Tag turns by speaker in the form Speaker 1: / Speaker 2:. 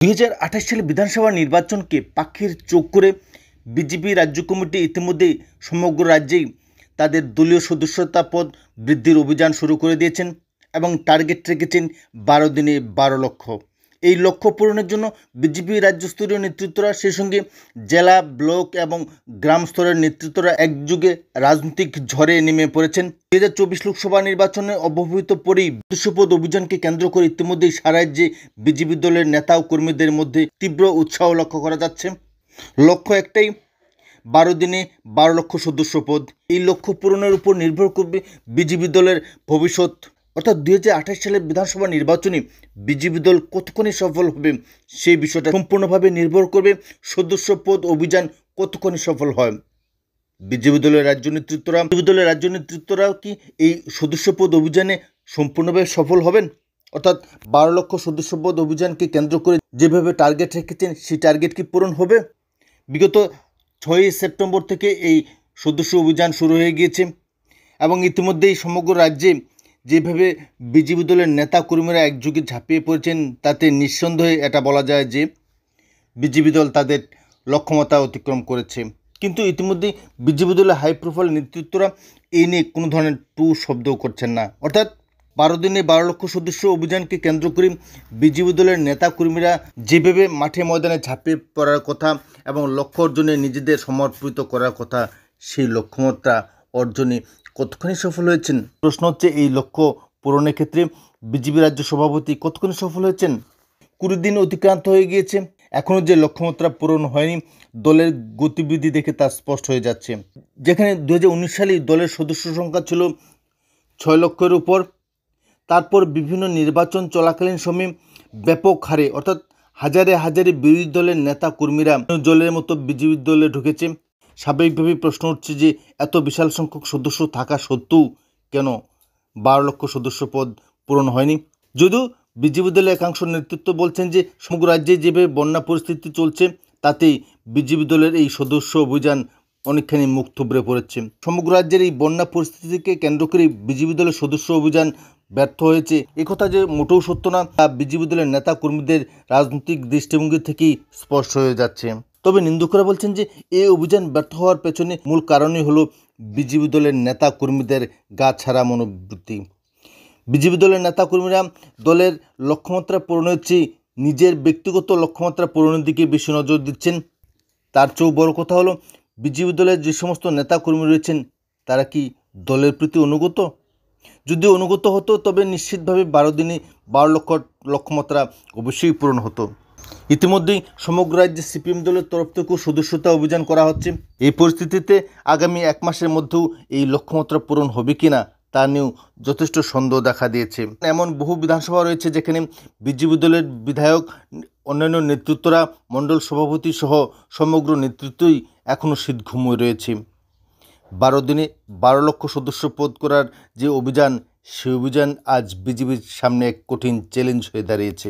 Speaker 1: 2028 সালে বিধানসভা নির্বাচনকে পাখির চোখ করে বিজেপি রাজ্য কমিটি ইতিমধ্যেই সমগ্র রাজ্যেই তাদের দলীয় সদস্যতা পদ বৃদ্ধির অভিযান শুরু করে দিয়েছেন এবং টার্গেট রেখেছেন 12 দিনে 12 লক্ষ। এই লক্ষ্য পূরণের জন্য বিজেপি রাজ্যস্তরীয় নেতৃত্বরা সেই সঙ্গে জেলা, ব্লক এবং গ্রাম স্তরের নেতৃত্বরা একযোগে রাজনৈতিক ঝড়ে নেমে পড়েছেন। 2024 লোকসভা নির্বাচনে অব্যবহিত পরেই সদস্যপদ অভিযানকে কেন্দ্র করে ইতিমধ্যেই সারা রাজ্যে বিজেপি দলের নেতা ও কর্মীদের মধ্যে তীব্র উৎসাহ লক্ষ্য করা যাচ্ছে। লক্ষ্য একটাই, 12 দিনে 12 লক্ষ সদস্য পদ। এই লক্ষ্য পূরণের উপর নির্ভর করবে বিজেপি দলের ভবিষ্যৎ। অর্থাৎ 2028 সালের বিধানসভা নির্বাচনে বিজেপি দল কতখানি সফল হবে সেই বিষয়টা সম্পূর্ণভাবে নির্ভর করবে সদস্য পদ অভিযান কতখানি সফল হয়। বিজেপি দলের রাজ্য নেতৃত্বরাও কি এই সদস্য পদ অভিযানে সম্পূর্ণভাবে সফল হবেন? অর্থাৎ 12 লক্ষ সদস্য পদ অভিযানকে কেন্দ্র করে যেভাবে টার্গেট রেখেছেন সেই টার্গেট কি পূরণ হবে? বিগত 6 সেপ্টেম্বর থেকে এই সদস্য অভিযান শুরু হয়ে গিয়েছে এবং ইতিমধ্যেই সমগ্র রাজ্যে যেভাবে বিজেপি দলের নেতা কর্মীরা একযোগে ঝাঁপিয়ে পড়েছেন তাতে নিঃসন্দেহে এটা বলা যায় যে বিজেপি দল তাদের লক্ষ্যমাত্রা অতিক্রম করেছে। কিন্তু ইতিমধ্যেই বিজেপি দলের হাই প্রোফাইল নেতৃত্বরা এই নিয়ে কোনো ধরনের টু শব্দও করছেন না। অর্থাৎ 12 দিনে 12 লক্ষ সদস্য অভিযানকে কেন্দ্র করে বিজেপি দলের নেতা কর্মীরা যেভাবে মাঠে ময়দানে ঝাঁপিয়ে পড়ার কথা এবং লক্ষ্য অর্জনে নিজেদের সমর্পিত করার কথা, সেই লক্ষ্যমাত্রা অর্জনে কতখানি সফল হয়েছেন? প্রশ্ন হচ্ছে এই লক্ষ্য পূরণের ক্ষেত্রে বিজেপি রাজ্য সভাপতি কতখানি সফল হয়েছেন? 20 দিন অতিক্রান্ত হয়ে গিয়েছে, এখনও যে লক্ষ্যমাত্রা পূরণ হয়নি দলের গতিবিধি দেখে তা স্পষ্ট হয়ে যাচ্ছে। যেখানে 2019 সালেই দলের সদস্য সংখ্যা ছিল 6 লক্ষের উপর, তারপর বিভিন্ন নির্বাচন চলাকালীন সময়ে ব্যাপক হারে অর্থাৎ হাজারে হাজারে বিরোধী দলের নেতা কর্মীরা দলের মতো বিজেপি দলে ঢুকেছে। স্বাভাবিকভাবেই প্রশ্ন উঠছে যে এত বিশাল সংখ্যক সদস্য থাকা সত্ত্বেও কেন 12 লক্ষ সদস্য পদ পূরণ হয়নি? যদিও বিজেপি দলের একাংশ নেতৃত্ব বলছেন যে সমগ্র রাজ্যে যেভাবে বন্যা পরিস্থিতি চলছে তাতেই বিজেপি দলের এই সদস্য অভিযান অনেকখানি মুখ থুবড়ে পড়েছে। সমগ্র রাজ্যের এই বন্যা পরিস্থিতিকে কেন্দ্র করে বিজেপি দলের সদস্য অভিযান ব্যর্থ হয়েছে একথা যে মোটেও সত্য না, তা বিজেপি দলের নেতা কর্মীদের রাজনৈতিক দৃষ্টিভঙ্গি থেকেই স্পষ্ট হয়ে যাচ্ছে। তবে নিন্দুকরা বলছেন যে এই অভিযান ব্যর্থ হওয়ার পেছনে মূল কারণই হলো বিজেপি দলের নেতা কর্মীদের গা ছাড়া মনোবৃত্তি। বিজেপি দলের নেতা কর্মীরা দলের লক্ষ্যমাত্রা পূরণের চেয়ে নিজের ব্যক্তিগত লক্ষ্যমাত্রা পূরণের দিকে বেশি নজর দিচ্ছেন। তার চেয়েও বড় কথা হলো বিজেপি দলের যে সমস্ত নেতা কর্মী রয়েছেন তারা কি দলের প্রতি অনুগত? যদি অনুগত হতো তবে নিশ্চিতভাবে 12 দিনে 12 লক্ষ লক্ষ্যমাত্রা অবশ্যই পূরণ হতো। ইতিমধ্যেই সমগ্র রাজ্যে সিপিএম দলের তরফ থেকেও সদস্যতা অভিযান করা হচ্ছে। এই পরিস্থিতিতে আগামী 1 মাসের মধ্যেও এই লক্ষ্যমাত্রা পূরণ হবে কিনা তা নিয়েও যথেষ্ট সন্দেহ দেখা দিয়েছে। এমন বহু বিধানসভা রয়েছে যেখানে বিজেপি দলের বিধায়ক, অন্যান্য নেতৃত্বরা, মণ্ডল সভাপতি সহ সমগ্র নেতৃত্বই এখনও শীত ঘুমিয়ে রয়েছে। 12 দিনে 12 লক্ষ সদস্য পদ করার যে অভিযান, সেই অভিযান আজ বিজেপির সামনে এক কঠিন চ্যালেঞ্জ হয়ে দাঁড়িয়েছে।